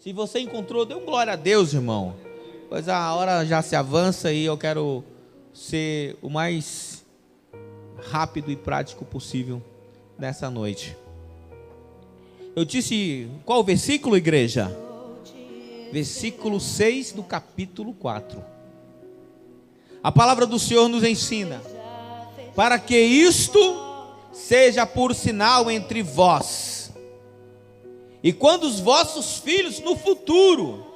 Se você encontrou, dê um glória a Deus, irmão. Pois a hora já se avança e eu quero ser o mais rápido e prático possível nessa noite. Eu disse, qual o versículo, igreja? Versículo 6 do capítulo 4. A palavra do Senhor nos ensina: para que isto seja por sinal entre vós, e quando os vossos filhos no futuro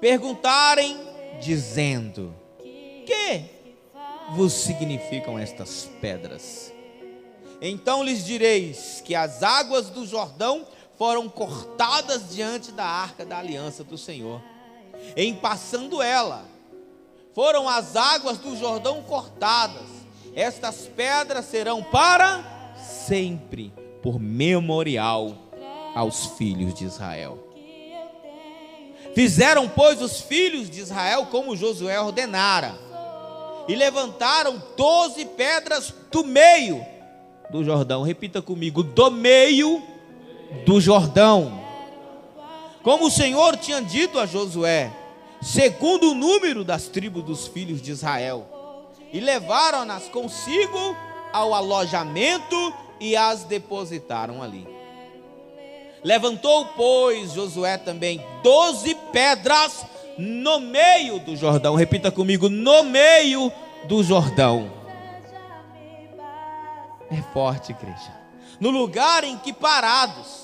perguntarem, dizendo: que vos significam estas pedras? Então lhes direis que as águas do Jordão foram cortadas diante da arca da aliança do Senhor. Em passando ela, foram as águas do Jordão cortadas. Estas pedras serão para sempre, por memorial aos filhos de Israel. Fizeram, pois, os filhos de Israel como Josué ordenara, e levantaram 12 pedras do meio do Jordão. Repita comigo: do meio do Jordão, como o Senhor tinha dito a Josué, segundo o número das tribos dos filhos de Israel, e levaram-nas consigo ao alojamento e as depositaram ali. Levantou, pois, Josué também 12 pedras no meio do Jordão. Repita comigo: no meio do Jordão. É forte, igreja. No lugar em que parados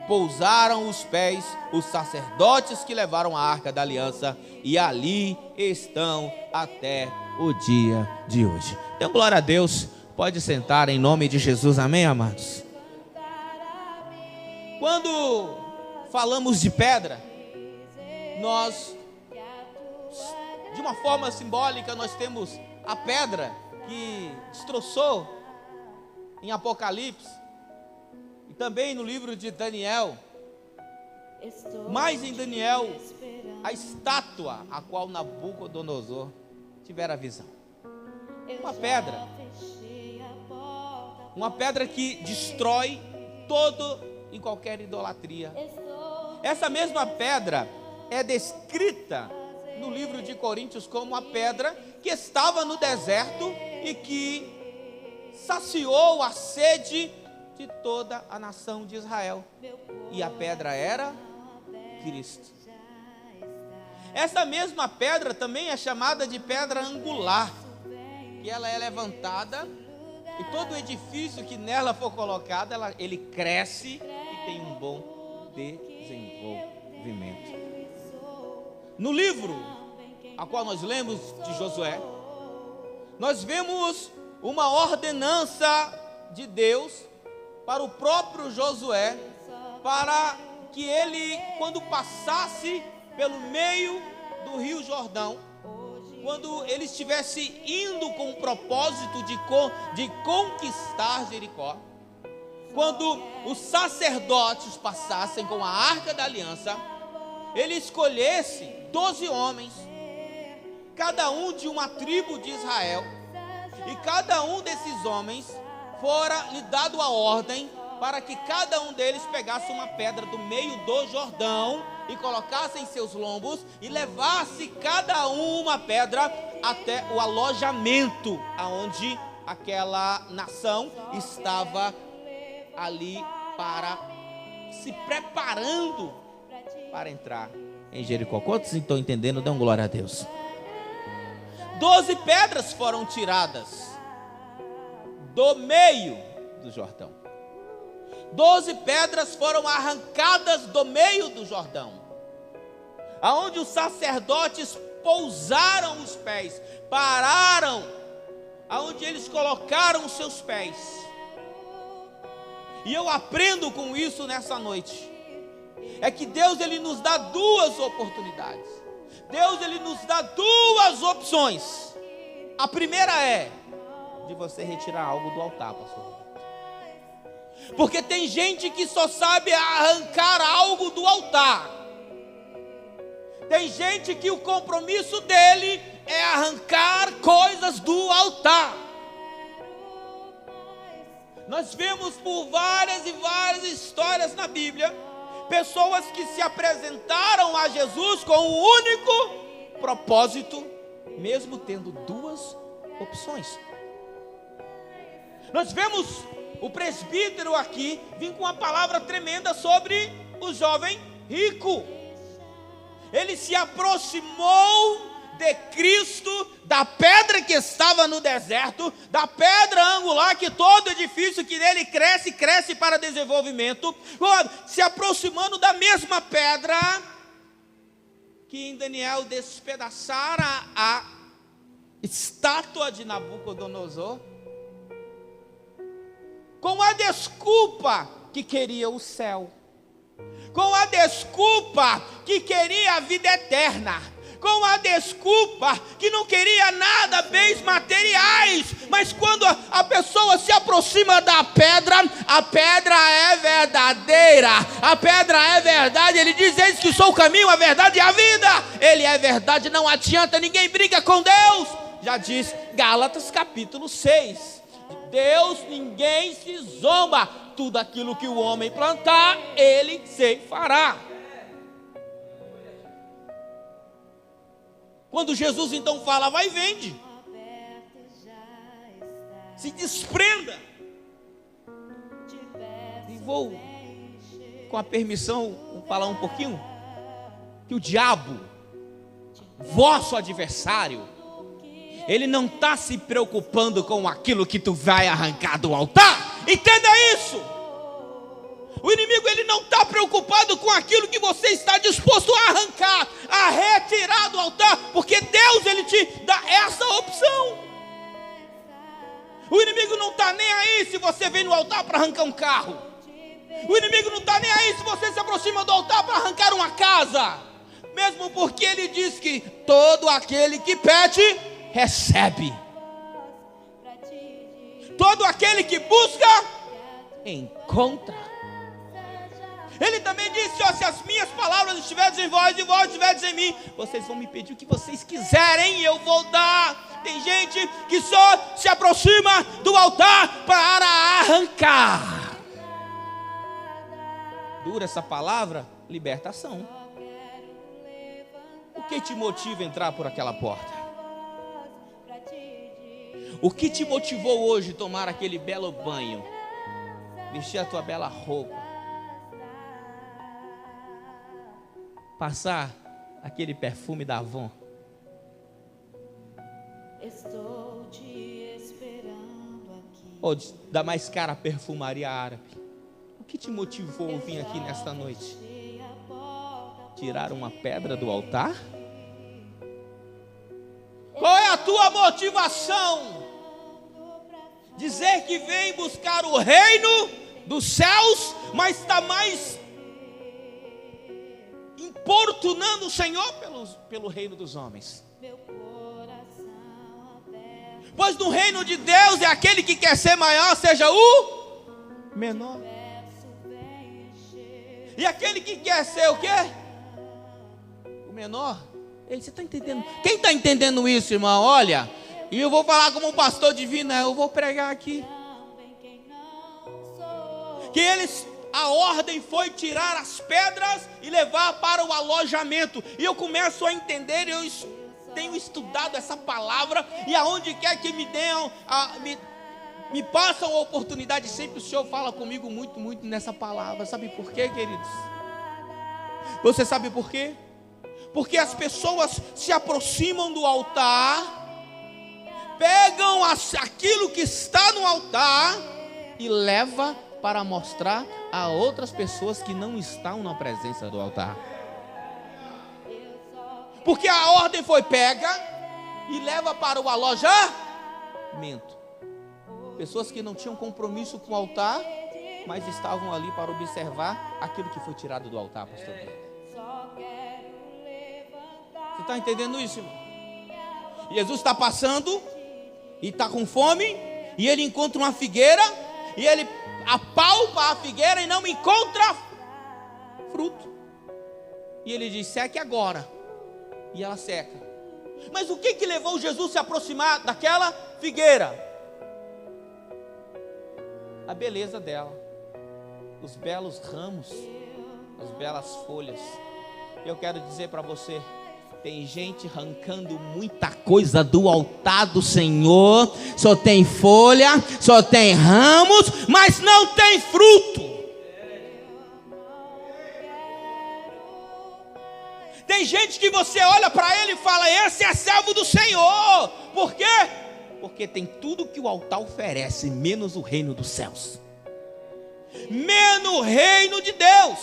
pousaram os pés os sacerdotes que levaram a arca da aliança, e ali estão até o dia de hoje. Dê glória a Deus. Pode sentar em nome de Jesus, amém, amados? Quando falamos de pedra, nós, de uma forma simbólica, nós temos a pedra que destroçou em Apocalipse, e também no livro de Daniel, mas em Daniel, a estátua a qual Nabucodonosor tivera a visão. Uma pedra que destrói todo e qualquer idolatria. Essa mesma pedra é descrita no livro de Coríntios como a pedra que estava no deserto e que saciou a sede de toda a nação de Israel. E a pedra era Cristo. Essa mesma pedra também é chamada de pedra angular, que ela é levantada e todo edifício que nela for colocado, ele cresce e tem um bom desenvolvimento. No livro a qual nós lemos de Josué, nós vemos uma ordenança de Deus para o próprio Josué, para que ele, quando passasse pelo meio do rio Jordão, quando ele estivesse indo com o propósito de conquistar Jericó, quando os sacerdotes passassem com a arca da aliança, ele escolhesse 12 homens, cada um de uma tribo de Israel, e cada um desses homens fora lhe dado a ordem para que cada um deles pegasse uma pedra do meio do Jordão e colocasse em seus lombos e levasse cada um uma pedra até o alojamento aonde aquela nação estava ali para se preparando para entrar em Jericó. Quantos estão entendendo? Dão glória a Deus. 12 pedras foram tiradas do meio do Jordão. 12 pedras foram arrancadas do meio do Jordão, aonde os sacerdotes pousaram os pés, pararam, aonde eles colocaram os seus pés. E eu aprendo com isso nessa noite, é que Deus, ele nos dá duas oportunidades. Deus, ele nos dá duas opções. A primeira é de você retirar algo do altar, pastor. Porque tem gente que só sabe arrancar algo do altar. Tem gente que o compromisso dele é arrancar coisas do altar. Nós vemos por várias e várias histórias na Bíblia Pessoas que se apresentaram a Jesus com um único propósito, mesmo tendo duas opções. Nós vemos o presbítero aqui vir com uma palavra tremenda sobre o jovem rico. Ele se aproximou de Cristo, da pedra que estava no deserto, da pedra angular que todo edifício que nele cresce, cresce para desenvolvimento, se aproximando da mesma pedra que em Daniel despedaçara a estátua de Nabucodonosor, com a desculpa que queria o céu, com a desculpa que queria a vida eterna, com a desculpa que não queria nada, bens materiais. Mas quando a pessoa se aproxima da pedra, a pedra é verdadeira, a pedra é verdade. Ele diz: eis que sou o caminho, a verdade e a vida. Ele é verdade, não adianta, ninguém briga com Deus. Já diz Gálatas capítulo 6. Deus, ninguém se zomba. Tudo aquilo que o homem plantar, ele ceifará. Quando Jesus então fala: vai e vende, se desprenda. E vou, com a permissão, falar um pouquinho, que o diabo, vosso adversário, ele não está se preocupando com aquilo que tu vai arrancar do altar. Entenda isso. O inimigo, ele não está preocupado com aquilo que você está disposto a arrancar, a retirar do altar, porque Deus, ele te dá essa opção. O inimigo não está nem aí se você vem no altar para arrancar um carro. O inimigo não está nem aí se você se aproxima do altar para arrancar uma casa. Mesmo porque ele diz que todo aquele que pede, recebe. Todo aquele que busca, encontra. Ele também disse: ó, se as minhas palavras estiverem em vós e vós estiverem em mim, vocês vão me pedir o que vocês quiserem e eu vou dar. Tem gente que só se aproxima do altar para arrancar. Dura essa palavra? Libertação. O que te motiva a entrar por aquela porta? O que te motivou hoje a tomar aquele belo banho, vestir a tua bela roupa, passar aquele perfume da Avon? Estou te esperando aqui. Ou da mais cara perfumaria árabe? O que te motivou a vir aqui nesta noite? Tirar uma pedra do altar? Qual é a tua motivação? Dizer que vem buscar o reino dos céus, mas está mais importunando o Senhor pelo reino dos homens. Pois no reino de Deus é aquele que quer ser maior, seja o menor. E aquele que quer ser o quê? O menor. Ei, você está entendendo? Quem está entendendo isso, irmão? Olha, e eu vou falar como um pastor divino, eu vou pregar aqui. Que a ordem foi tirar as pedras e levar para o alojamento. E eu começo a entender, eu tenho estudado essa palavra, e aonde quer que me deem, me passam a oportunidade, sempre o Senhor fala comigo muito, muito nessa palavra. Sabe por quê, queridos? Você sabe por quê? Porque as pessoas se aproximam do altar, pegam aquilo que está no altar e levam para mostrar a outras pessoas que não estão na presença do altar. Porque a ordem foi pega e leva para o alojamento. Pessoas que não tinham compromisso com o altar, mas estavam ali para observar aquilo que foi tirado do altar, pastor. Você está entendendo isso, irmão? Jesus está passando e está com fome, e ele encontra uma figueira, e ele apalpa a figueira e não encontra fruto. E ele diz: seque agora. E ela seca. Mas o que levou Jesus a se aproximar daquela figueira? A beleza dela, os belos ramos, as belas folhas. Eu quero dizer para você, tem gente arrancando muita coisa do altar do Senhor, só tem folha, só tem ramos, mas não tem fruto. Tem gente que você olha para ele e fala, esse é servo do Senhor. Por quê? Porque tem tudo que o altar oferece, menos o reino dos céus, menos o reino de Deus.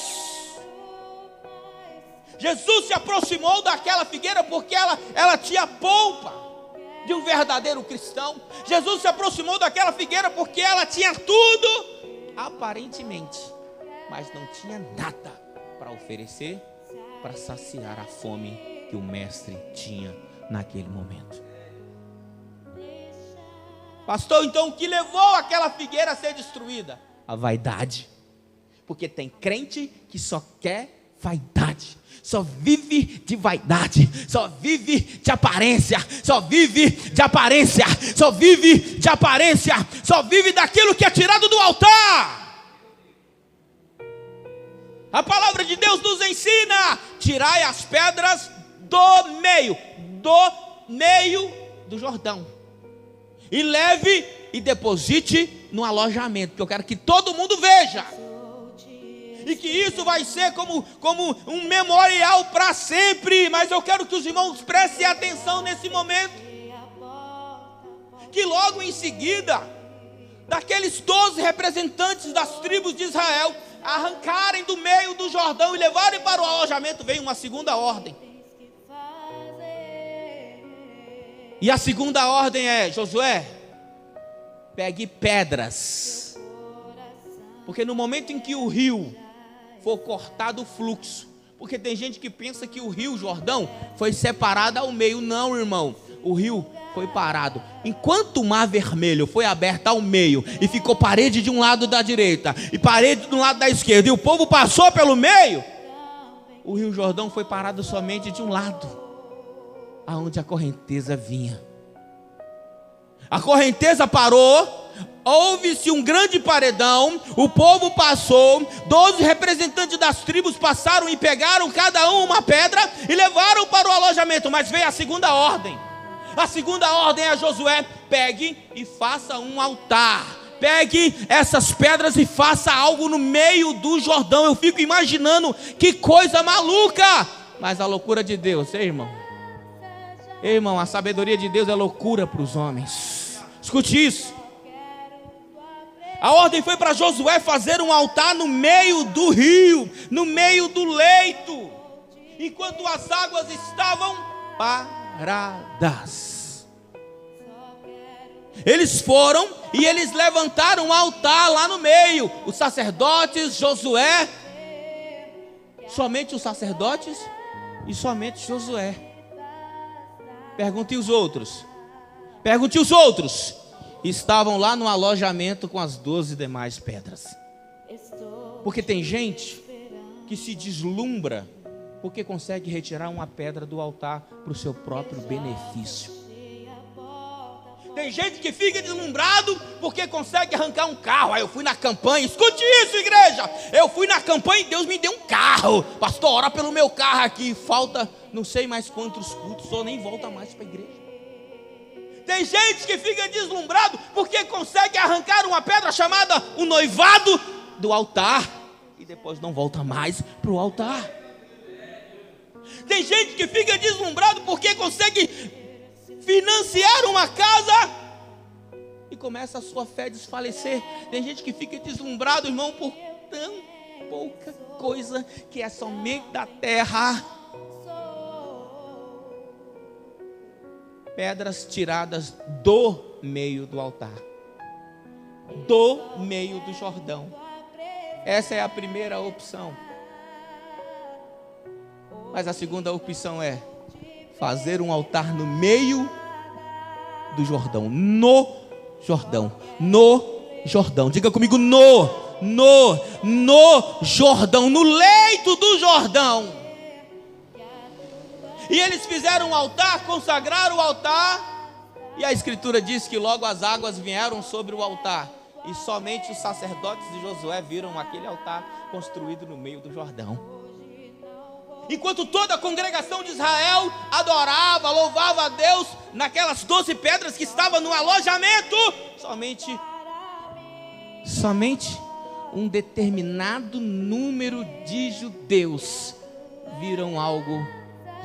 Jesus se aproximou daquela figueira porque ela tinha polpa de um verdadeiro cristão. Jesus se aproximou daquela figueira porque ela tinha tudo, aparentemente, mas não tinha nada para oferecer, para saciar a fome que o mestre tinha naquele momento. Pastor, então o que levou aquela figueira a ser destruída? A vaidade. Porque tem crente que só quer vaidade, só vive de vaidade, só vive de aparência, só vive de aparência, só vive de aparência, só vive daquilo que é tirado do altar. A palavra de Deus nos ensina: tirai as pedras do meio do Jordão, e leve e deposite no alojamento, que eu quero que todo mundo veja, e que isso vai ser como um memorial para sempre. Mas eu quero que os irmãos prestem atenção nesse momento, que logo em seguida, daqueles 12 representantes das tribos de Israel arrancarem do meio do Jordão e levarem para o alojamento, veio uma segunda ordem. E a segunda ordem é: Josué, pegue pedras, porque no momento em que o rio for cortado o fluxo, porque tem gente que pensa que o rio Jordão foi separado ao meio. Não, irmão, o rio foi parado. Enquanto o mar vermelho foi aberto ao meio e ficou parede de um lado da direita e parede do lado da esquerda, e o povo passou pelo meio, o rio Jordão foi parado somente de um lado, aonde a correnteza vinha. A correnteza parou, houve-se um grande paredão, o povo passou, 12 representantes das tribos passaram e pegaram cada um uma pedra e levaram para o alojamento. Mas veio a segunda ordem. A segunda ordem é: Josué, pegue e faça um altar. Pegue essas pedras e faça algo no meio do Jordão. Eu fico imaginando que coisa maluca, mas a loucura de Deus, irmão, a sabedoria de Deus é loucura para os homens. Escute isso. A ordem foi para Josué fazer um altar no meio do rio, no meio do leito, enquanto as águas estavam paradas. Eles foram e eles levantaram um altar lá no meio. Os sacerdotes, Josué, somente os sacerdotes e somente Josué. Pergunte os outros. Estavam lá no alojamento com as 12 demais pedras. Porque tem gente que se deslumbra porque consegue retirar uma pedra do altar para o seu próprio benefício. Tem gente que fica deslumbrado porque consegue arrancar um carro. Eu fui na campanha, escute isso, igreja, eu fui na campanha e Deus me deu um carro. Pastor, ora pelo meu carro aqui. Falta não sei mais quantos cultos, ou nem volta mais para a igreja. Tem gente que fica deslumbrado porque consegue arrancar uma pedra chamada o noivado do altar e depois não volta mais para o altar. Tem gente que fica deslumbrado porque consegue financiar uma casa e começa a sua fé desfalecer. Tem gente que fica deslumbrado, irmão, por tão pouca coisa que é somente da terra. Pedras tiradas do meio do altar, do meio do Jordão. Essa é a primeira opção. Mas a segunda opção é fazer um altar no meio do Jordão, no Jordão, no Jordão. Diga comigo, no Jordão, no leito do Jordão. E eles fizeram um altar, consagraram o altar, e a escritura diz que logo as águas vieram sobre o altar, e somente os sacerdotes de Josué viram aquele altar, construído no meio do Jordão. Enquanto toda a congregação de Israel adorava, louvava a Deus naquelas 12 pedras que estavam no alojamento, somente um determinado número de judeus viram algo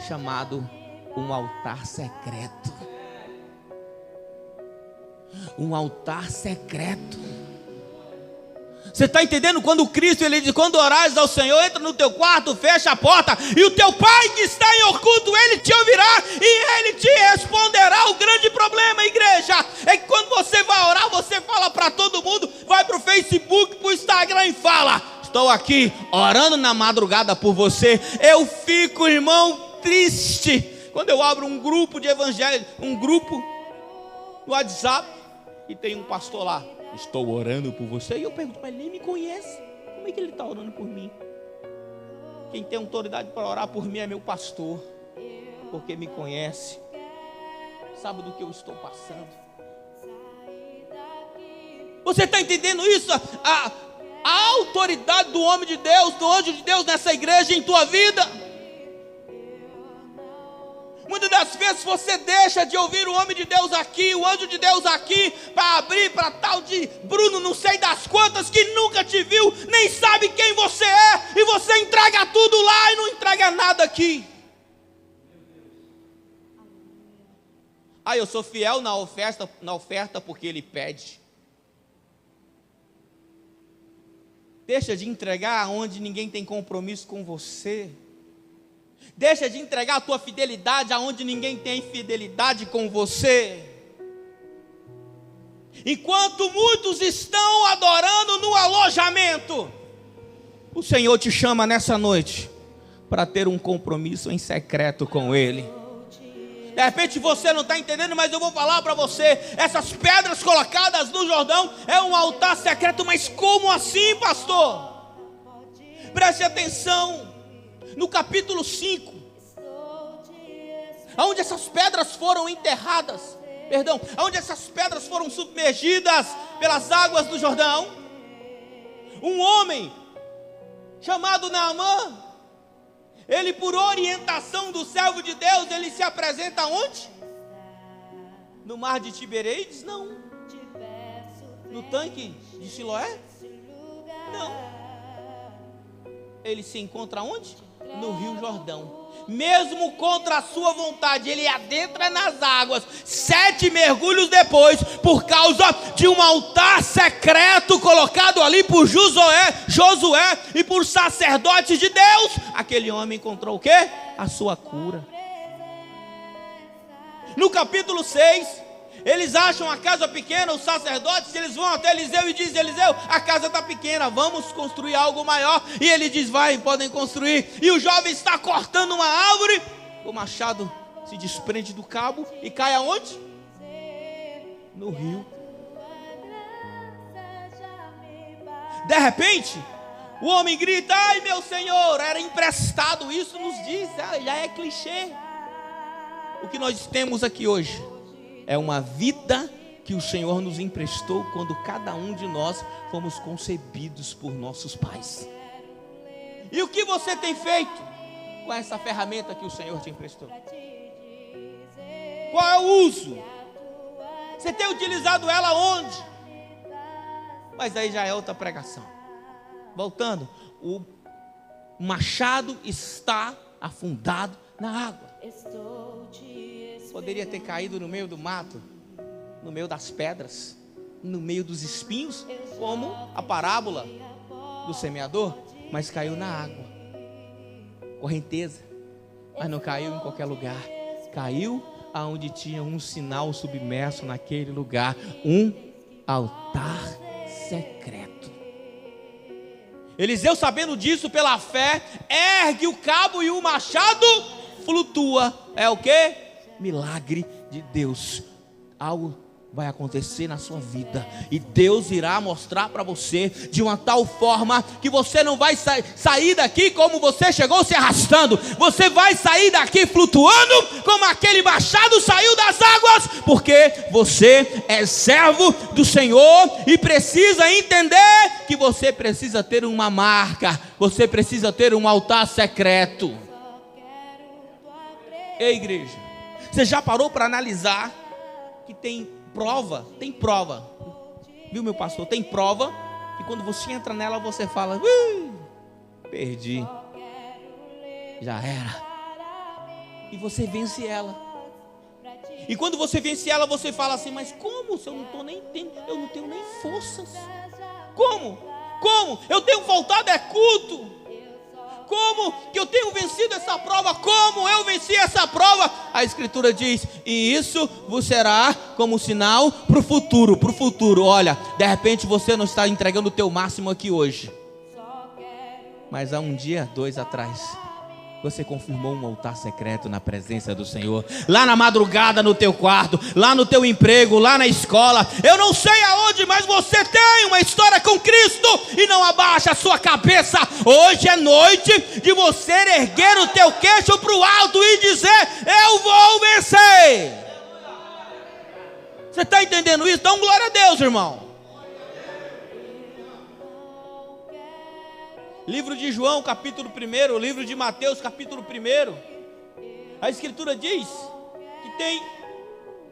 chamado um altar secreto. Um altar secreto. Você está entendendo? Quando Cristo, ele diz, quando orares ao Senhor, entra no teu quarto, fecha a porta, e o teu Pai que está em oculto, Ele te ouvirá, e Ele te responderá. O grande problema, igreja, é que quando você vai orar, você fala para todo mundo, vai para o Facebook, para o Instagram e fala, estou aqui orando na madrugada por você. Eu fico, irmão, triste, quando eu abro um grupo de evangelho, um grupo no WhatsApp, e tem um pastor lá, estou orando por você. E eu pergunto, mas ele nem me conhece, como é que ele está orando por mim? Quem tem autoridade para orar por mim é meu pastor, porque me conhece, sabe do que eu estou passando. Você está entendendo isso? A autoridade do homem de Deus, do anjo de Deus nessa igreja, em tua vida. Muitas das vezes você deixa de ouvir o homem de Deus aqui, o anjo de Deus aqui, para abrir para tal de Bruno, não sei das quantas, que nunca te viu, nem sabe quem você é, e você entrega tudo lá e não entrega nada aqui. Eu sou fiel na oferta porque ele pede. Deixa de entregar onde ninguém tem compromisso com você. Deixa de entregar a tua fidelidade aonde ninguém tem fidelidade com você. Enquanto muitos estão adorando no alojamento, o Senhor te chama nessa noite para ter um compromisso em secreto com Ele. De repente você não está entendendo, mas eu vou falar para você. Essas pedras colocadas no Jordão é um altar secreto. Mas como assim, pastor? Preste atenção. No capítulo 5, onde essas pedras foram enterradas, onde essas pedras foram submergidas pelas águas do Jordão, um homem chamado Naamã, ele, por orientação do servo de Deus, ele se apresenta onde? No mar de Tiberíades? Não. No tanque de Siloé? Não. Ele se encontra onde? No Rio Jordão. Mesmo contra a sua vontade, ele adentra nas águas. 7 mergulhos depois, por causa de um altar secreto colocado ali por Josué e por sacerdotes de Deus, aquele homem encontrou o quê? A sua cura. No capítulo 6, eles acham a casa pequena, os sacerdotes, eles vão até Eliseu e dizem, Eliseu, a casa está pequena, vamos construir algo maior. E ele diz, vai, podem construir. E o jovem está cortando uma árvore, o machado se desprende do cabo e cai aonde? No rio. De repente, o homem grita, ai meu Senhor, era emprestado. Isso nos diz, já é clichê. O que nós temos aqui hoje é uma vida que o Senhor nos emprestou quando cada um de nós fomos concebidos por nossos pais. E o que você tem feito com essa ferramenta que o Senhor te emprestou? Qual é o uso? Você tem utilizado ela onde? Mas aí já é outra pregação. Voltando, o machado está afundado na água. Poderia ter caído no meio do mato, no meio das pedras, no meio dos espinhos, como a parábola do semeador, mas caiu na água, correnteza, mas não caiu em qualquer lugar, caiu aonde tinha um sinal submerso naquele lugar, um altar secreto. Eliseu, sabendo disso pela fé, ergue o cabo e o machado flutua. É o quê? Milagre de Deus. Algo vai acontecer na sua vida, e Deus irá mostrar para você de uma tal forma que você não vai sair daqui como você chegou, se arrastando. Você vai sair daqui flutuando como aquele machado saiu das águas, porque você é servo do Senhor e precisa entender que você precisa ter uma marca, você precisa ter um altar secreto. Ei, igreja, você já parou para analisar que tem prova, viu, meu pastor? Tem prova que quando você entra nela, você fala: perdi, já era, e você vence ela. E quando você vence ela, você fala assim: mas como? Se eu não estou nem entendendo, eu não tenho nem forças. Como? Eu tenho faltado culto. Como que eu tenho vencido essa prova? Como eu venci essa prova? A Escritura diz: e isso vos será como sinal para o futuro. Olha, de repente você não está entregando o teu máximo aqui hoje, mas há um dia, 2 atrás, você confirmou um altar secreto na presença do Senhor. Lá na madrugada no teu quarto, lá no teu emprego, lá na escola, eu não sei aonde, mas você tem uma história com Cristo e não abaixa a sua cabeça. Hoje é noite de você erguer o teu queixo para o alto e dizer: eu vou vencer. Você está entendendo isso? Então glória a Deus, irmão. Livro de João, capítulo 1, livro de Mateus, capítulo 1, a Escritura diz que tem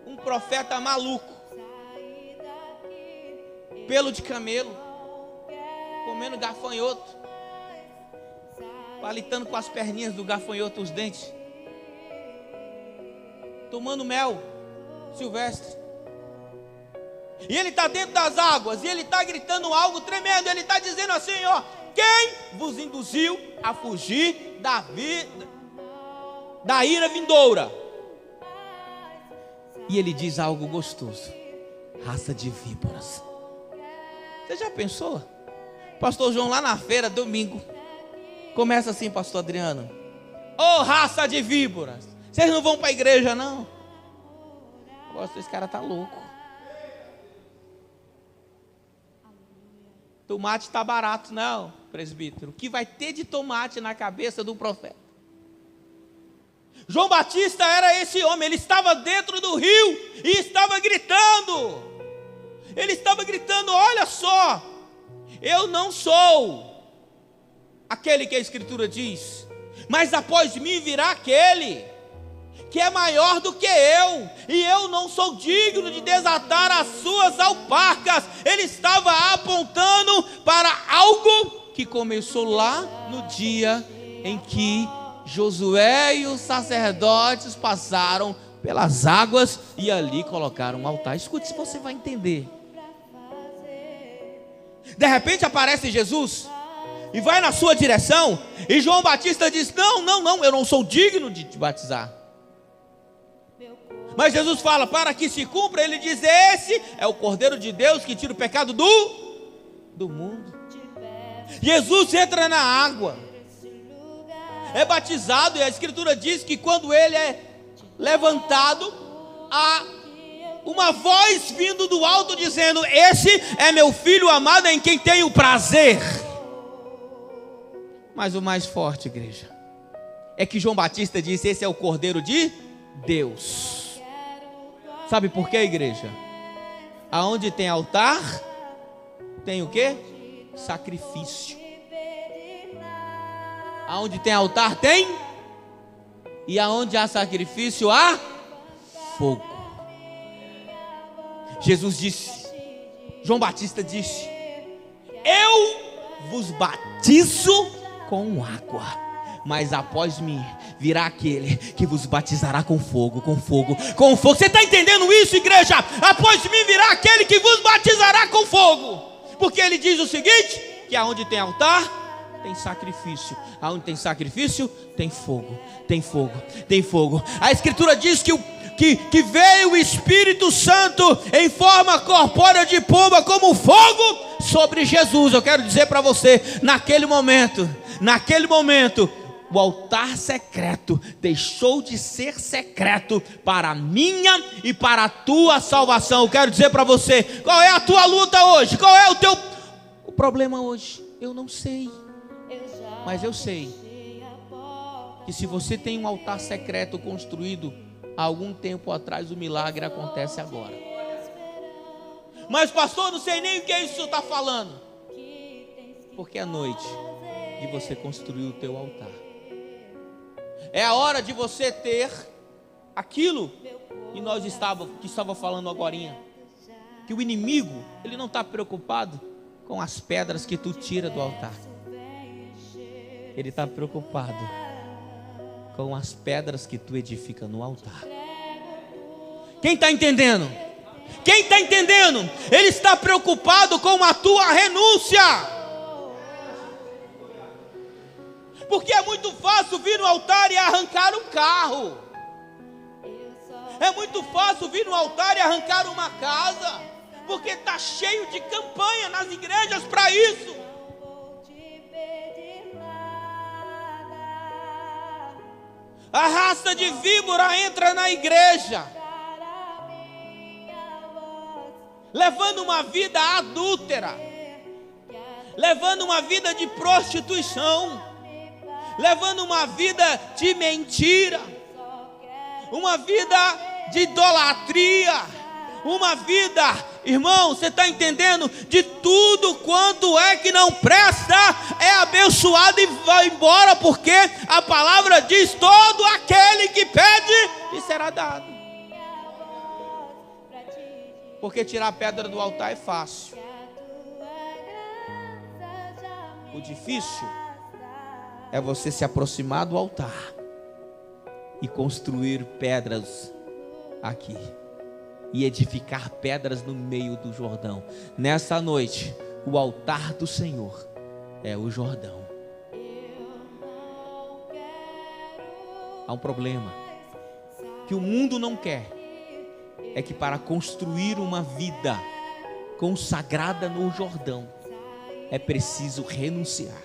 um profeta maluco, pelo de camelo, comendo gafanhoto, palitando com as perninhas do gafanhoto os dentes, tomando mel silvestre. E ele está dentro das águas, e ele está gritando algo tremendo. Ele está dizendo assim: ó, quem vos induziu a fugir da ira vindoura? E ele diz algo gostoso: raça de víboras. Você já pensou? Pastor João lá na feira, domingo, começa assim: pastor Adriano, ô raça de víboras, vocês não vão para a igreja não? Esse cara tá louco. Tomate está barato, não, presbítero. O que vai ter de tomate na cabeça do profeta? João Batista era esse homem. Ele estava dentro do rio e estava gritando. Ele estava gritando: olha só, eu não sou aquele que a Escritura diz, mas após mim virá aquele que é maior do que eu, e eu não sou digno de desatar as suas alparcas. Ele estava apontando para algo que começou lá no dia em que Josué e os sacerdotes passaram pelas águas e ali colocaram um altar. Escute, se você vai entender. De repente aparece Jesus e vai na sua direção, e João Batista diz: não, eu não sou digno de te batizar. Mas Jesus fala: para que se cumpra, ele diz: esse é o Cordeiro de Deus que tira o pecado do mundo. Jesus entra na água, é batizado, e a Escritura diz que quando ele é levantado, há uma voz vindo do alto dizendo: esse é meu filho amado em quem tenho prazer. Mas o mais forte, igreja, é que João Batista disse: esse é o Cordeiro de Deus. Sabe por quê, igreja? Aonde tem altar, tem o quê? Sacrifício. Aonde tem altar, tem. E aonde há sacrifício, há fogo. Jesus disse, João Batista disse: eu vos batizo com água, mas após mim virá aquele que vos batizará com fogo. Você está entendendo isso, igreja? Após mim virá aquele que vos batizará com fogo. Porque ele diz o seguinte: que aonde tem altar, tem sacrifício. Aonde tem sacrifício, tem fogo. A Escritura diz que veio o Espírito Santo em forma corpórea de pomba como fogo sobre Jesus. Eu quero dizer para você, naquele momento, o altar secreto deixou de ser secreto para a minha e para a tua salvação. Eu quero dizer para você, qual é a tua luta hoje? Qual é o problema hoje? Eu não sei, mas eu sei que se você tem um altar secreto construído há algum tempo atrás, o milagre acontece agora. Mas pastor, não sei nem o que isso está falando. Porque é noite de você construir o teu altar. É a hora de você ter aquilo que nós estava falando agorinha. Que o inimigo, ele não está preocupado com as pedras que tu tira do altar. Ele está preocupado com as pedras que tu edifica no altar. Quem está entendendo? Quem está entendendo? Ele está preocupado com a tua renúncia. Porque é muito fácil vir no altar e arrancar um carro. É muito fácil vir no altar e arrancar uma casa. Porque está cheio de campanha nas igrejas para isso. A raça de víbora entra na igreja, levando uma vida adúltera, levando uma vida de prostituição, levando uma vida de mentira, uma vida de idolatria, uma vida, irmão, você está entendendo? De tudo quanto é que não presta, é abençoado e vai embora, porque a palavra diz: todo aquele que pede, lhe será dado. Porque tirar a pedra do altar é fácil. O difícil é você se aproximar do altar e construir pedras aqui. E edificar pedras no meio do Jordão. Nessa noite, o altar do Senhor é o Jordão. Há um problema que o mundo não quer. É que para construir uma vida consagrada no Jordão, é preciso renunciar.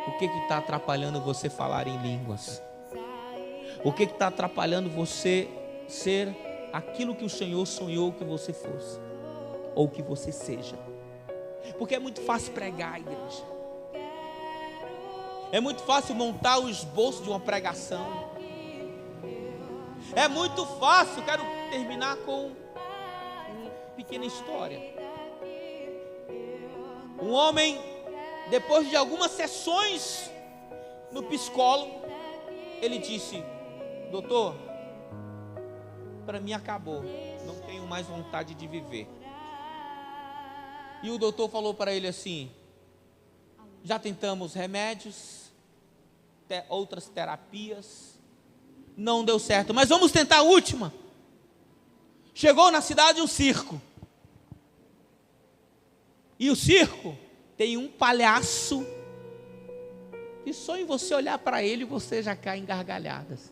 O que está atrapalhando você falar em línguas? O que está atrapalhando você ser aquilo que o Senhor sonhou que você fosse, ou que você seja? Porque é muito fácil pregar, igreja. É muito fácil montar o esboço de uma pregação. É muito fácil. Quero terminar com uma pequena história. Um homem, depois de algumas sessões no psicólogo, ele disse: doutor, para mim acabou, não tenho mais vontade de viver. E o doutor falou para ele assim: já tentamos remédios, outras terapias, não deu certo, mas vamos tentar a última. Chegou na cidade um circo, e o circo tem um palhaço que só em você olhar para ele você já cai em gargalhadas.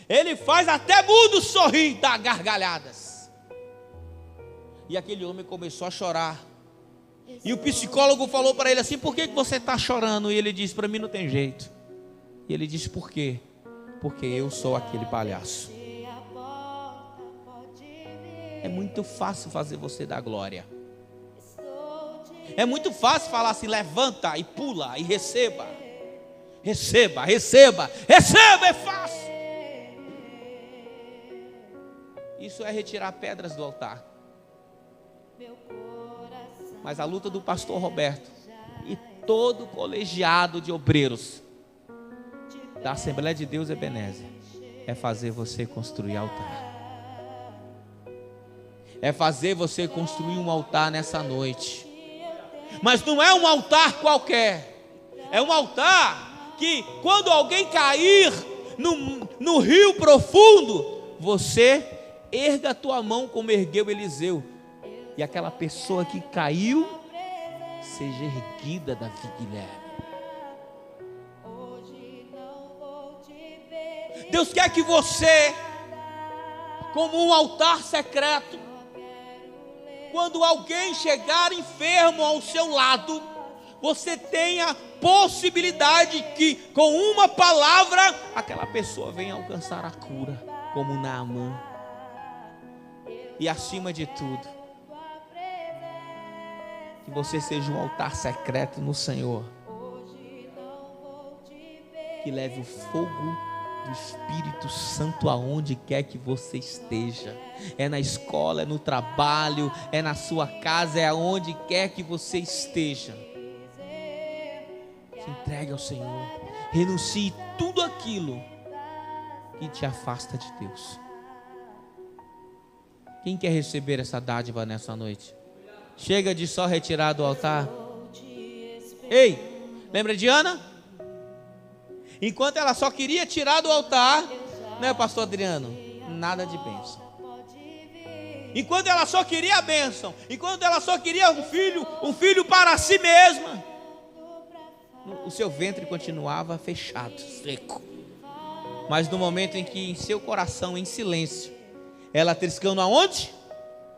Ele faz até mudo sorrir, dá gargalhadas. E aquele homem começou a chorar. E o psicólogo falou para ele assim: por que você está chorando? E ele disse: para mim não tem jeito. E ele disse: por quê? Porque eu sou aquele palhaço. É muito fácil fazer você dar glória. É muito fácil falar assim: levanta e pula e receba. Receba, receba, receba, é fácil. Isso é retirar pedras do altar. Mas a luta do pastor Roberto e todo o colegiado de obreiros da Assembleia de Deus Ebenezer é fazer você construir altar. É fazer você construir um altar nessa noite. Mas não é um altar qualquer. É um altar que, quando alguém cair no rio profundo, você erga a tua mão como ergueu Eliseu, e aquela pessoa que caiu seja erguida, Davi Guilherme. Deus quer que você, como um altar secreto, quando alguém chegar enfermo ao seu lado, você tem a possibilidade que com uma palavra aquela pessoa venha alcançar a cura, como Naamã. E acima de tudo, que você seja um altar secreto no Senhor, que leve o fogo do Espírito Santo aonde quer que você esteja. É na escola, é no trabalho, é na sua casa, é aonde quer que você esteja. Se entregue ao Senhor, renuncie tudo aquilo que te afasta de Deus. Quem quer receber essa dádiva nessa noite? Chega de só retirar do altar. Ei, lembra de Ana? Enquanto ela só queria tirar do altar, né, pastor Adriano? Nada de bênção. Enquanto ela só queria a bênção, enquanto ela só queria um filho para si mesma, o seu ventre continuava fechado, seco. Mas no momento em que em seu coração, em silêncio, ela triscando aonde?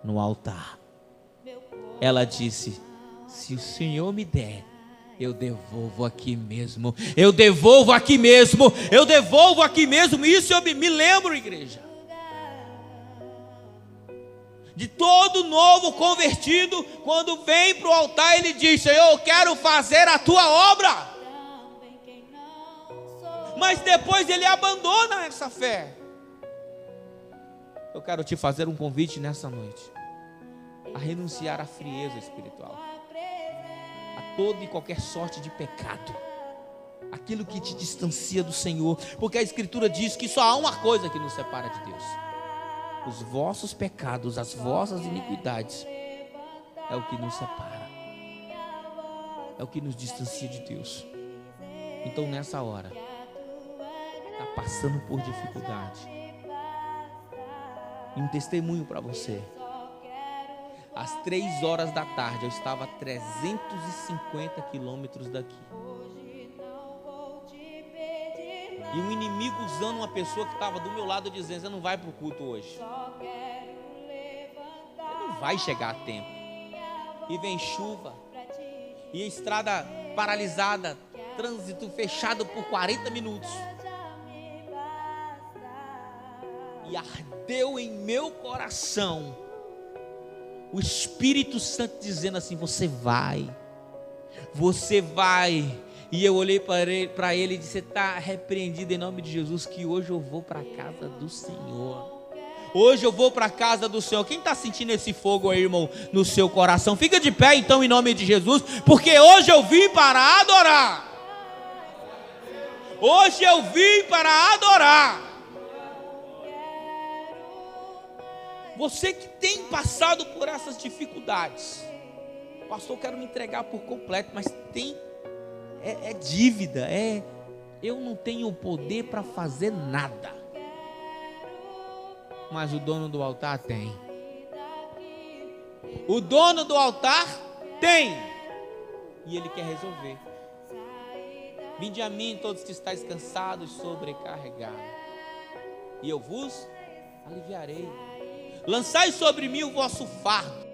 No altar. Ela disse: se o Senhor me der, eu devolvo aqui mesmo. Eu devolvo aqui mesmo. Eu devolvo aqui mesmo. Isso eu me lembro, igreja, de todo novo convertido, quando vem para o altar, ele diz: Senhor, eu quero fazer a tua obra. Mas depois ele abandona essa fé. Eu quero te fazer um convite nessa noite, a renunciar à frieza espiritual, a toda e qualquer sorte de pecado, aquilo que te distancia do Senhor, porque a Escritura diz que só há uma coisa que nos separa de Deus: os vossos pecados, as vossas iniquidades, é o que nos separa, é o que nos distancia de Deus. Então nessa hora, está passando por dificuldade, e um testemunho para você: às 3 horas da tarde eu estava a 350 quilômetros daqui, e um inimigo usando uma pessoa que estava do meu lado dizendo: você não vai para o culto hoje, você não vai chegar a tempo. E vem chuva, e a estrada paralisada, trânsito fechado por 40 minutos. E ardeu em meu coração o Espírito Santo dizendo assim: você vai. E eu olhei para ele e disse: está repreendido em nome de Jesus, que hoje eu vou para a casa do Senhor. Hoje eu vou para a casa do Senhor. Quem está sentindo esse fogo aí, irmão, no seu coração? Fica de pé então em nome de Jesus, porque hoje eu vim para adorar. Hoje eu vim para adorar. Você que tem passado por essas dificuldades: pastor, eu quero me entregar por completo, mas é dívida, eu não tenho poder para fazer nada. Mas o dono do altar tem. O dono do altar tem, e ele quer resolver. Vinde a mim todos que estáis cansados e sobrecarregados, e eu vos aliviarei. Lançai sobre mim o vosso fardo,